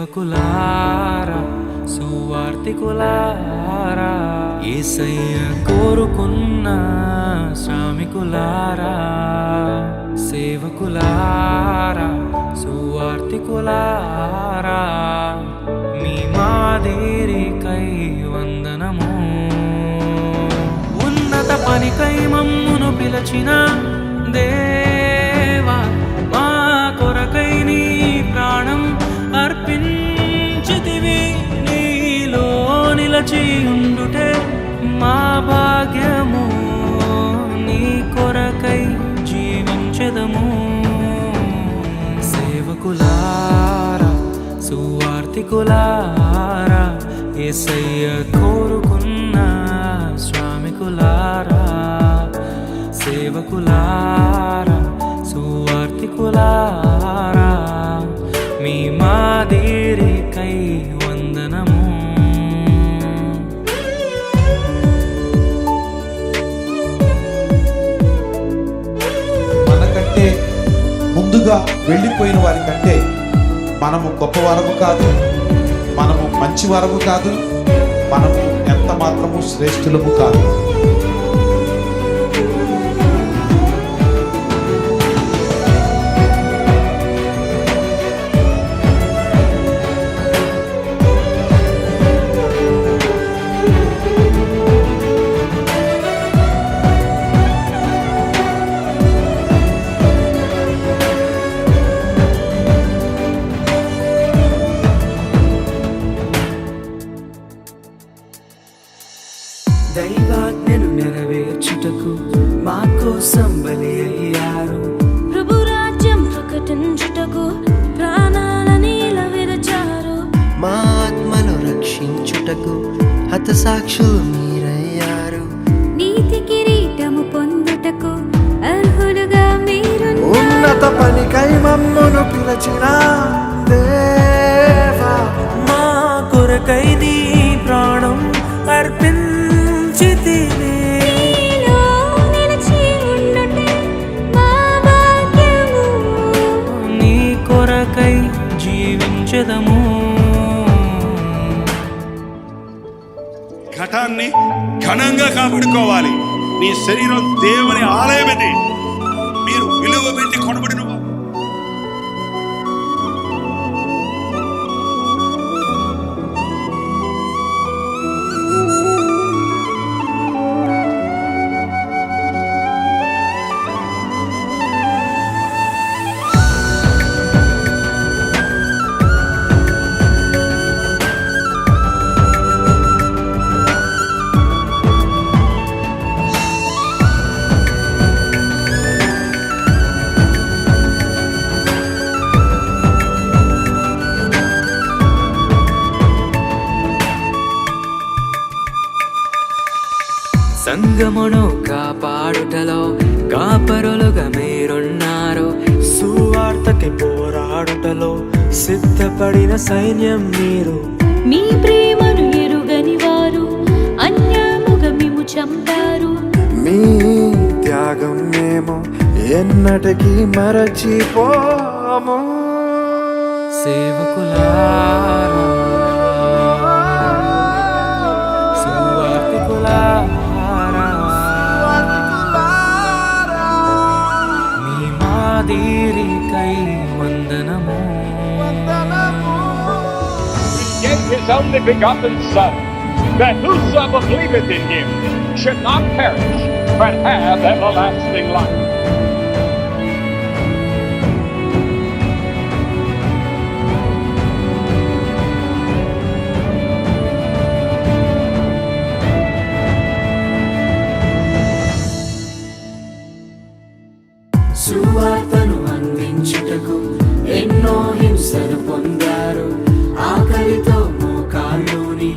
సేవకులారా సువార్తికులారా యేసయ్య కోరుకున్న శ్రామికులారా సేవకులారా సువార్తికులారా మీ మాదిరికై వందనము ఉన్నత పనికై మమ్మును పిలచిన దేవా మా కొరకై నీ ప్రాణం అర్పించితివి నీలో నిలచి ఉండుటే మా భాగ్యము నీ కొరకై జీవించెదము సేవకులారా సువార్తికులారా యేసయ్య కోరుకున్న శ్రామికులారా సేవకులారా సువార్తికులారా మీ మాదిరికై వందనము మనకంటే ముందుగా వెళ్ళిపోయిన వారి కంటే మనము గొప్పవారము కాదు, మనము మంచివారము కాదు, మనము ఎంత మాత్రము శ్రేష్ఠులము కాదు. దైవాజ్ఞను నెరవేర్చుటకు మా కోసం బలి అయ్యారు ప్రభు రాజ్యం ప్రకటించుటకు ప్రాణాలని విరచారు మా ఆత్మను రక్షించుటకు హతసాక్షులు మీరయ్యారు నీతి కిరీటము పొందుటకు అర్హులుగా మీరు ఉన్నత పనికై మమ్మును పిలచిన దేవా మా కొరకై నీ ప్రాణం అర్పించితివి నీలో నిలిచి ఉండుటే మా భాగ్యము నీ కొరకై జీవించెదము ఘటాన్ని ఘనంగా కాపాడుకోవాలి. నీ శరీరం దేవుని ఆలయమది, మీరు విలువ పెట్టి కొనబడిన సంగమును కాపాడుటలో కాపరులుగా మీరున్నారు సువార్తకి పోరాడుటలో సిద్ధపడిన సైన్యం మీరు మీ ప్రేమను ఎరుగని వారు అన్యాయముగా మేము చంపారు మీ త్యాగం మేము ఎన్నటికీ మరచిపోము సేవకులారా సువార్తికులారా మీ మాదిరికై వందనము He gave his only begotten Son, that whosoever believeth in him should not perish, but have everlasting life. సువార్తను అందించుటకు ఎన్నో హింసలు పొందారు ఆకలితో మోకాళ్ళుని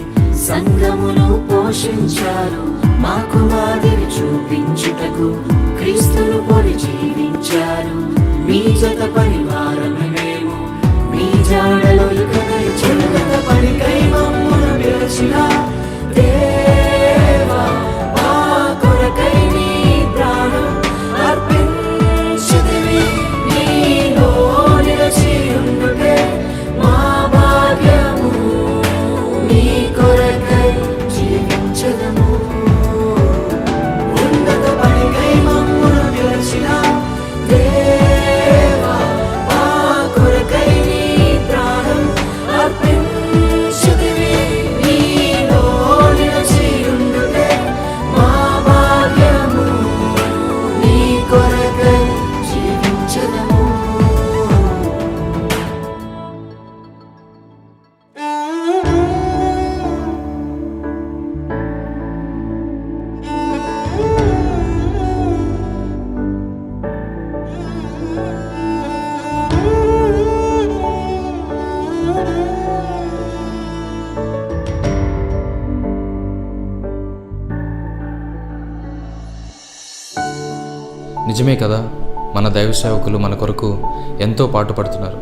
సంఘమును పోషించారు మాకు మాదిరి చూపించుటకు క్రీస్తును పొడి జీవించారు మీ జత పరివారమే మేము మీ జాడలో ఇక చెడుగత పనికై మమ్మును పిలిచిన దేవా మా కొరకై నీ ప్రాణం అర్పించితివి నీలో నిలిచి ఉండుటే మా భాగ్యం నిజమే కదా, మన దైవ సేవకులు మన కొరకు ఎంతో పాటుపడుతున్నారు.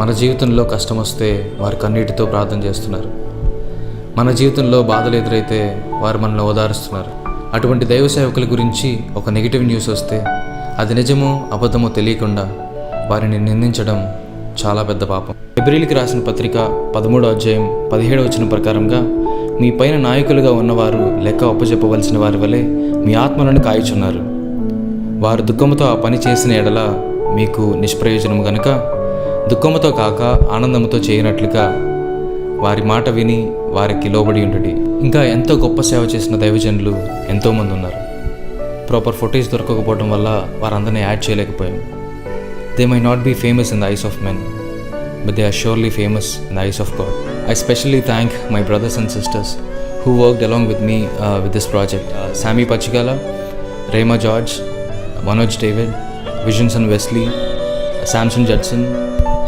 మన జీవితంలో కష్టం వస్తే వారు కన్నీటితో ప్రార్థన చేస్తున్నారు. మన జీవితంలో బాధలు ఎదురైతే వారు మనల్ని ఓదారుస్తున్నారు. అటువంటి దైవ సేవకుల గురించి ఒక నెగిటివ్ న్యూస్ వస్తే అది నిజమో అబద్ధమో తెలియకుండా వారిని నిందించడం చాలా పెద్ద పాపం. హెబ్రీయులకు రాసిన పత్రిక 13వ అధ్యాయం 17వ వచనం ప్రకారంగా, మీ పైన నాయకులుగా ఉన్నవారు లెక్క అప్పచెప్పవలసిన వారి వలె మీ ఆత్మలను కాయుచున్నారు. వారు దుఃఖముతో ఆ పని చేసిన ఎడల మీకు నిష్ప్రయోజనము గనుక దుఃఖముతో కాక ఆనందముతో చేయనట్లుగా వారి మాట విని వారికి లోబడి ఉండుడి. ఇంకా ఎంతో గొప్ప సేవ చేసిన దైవజనులు ఎంతోమంది ఉన్నారు. ప్రాపర్ ఫుటేజ్ దొరకకపోవడం వల్ల వారందరినీ యాడ్ చేయలేకపోయాం. They may not be famous in the eyes of men, but they are surely famous in the eyes of God. I especially thank my brothers and sisters who worked along with me with this project. Sammy Pachigala, Rema George, Manoj David, Visions and Wesley, Samson Judson,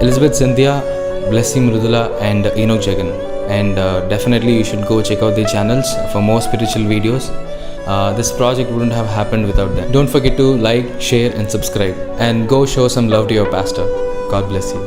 Elizabeth Cynthia, Blessy Mrudula and Enoch Jagan. And definitely you should go check out their channels for more spiritual videos. This project wouldn't have happened without them. Don't forget to like, share and subscribe, and go show some love to your pastor. God bless you.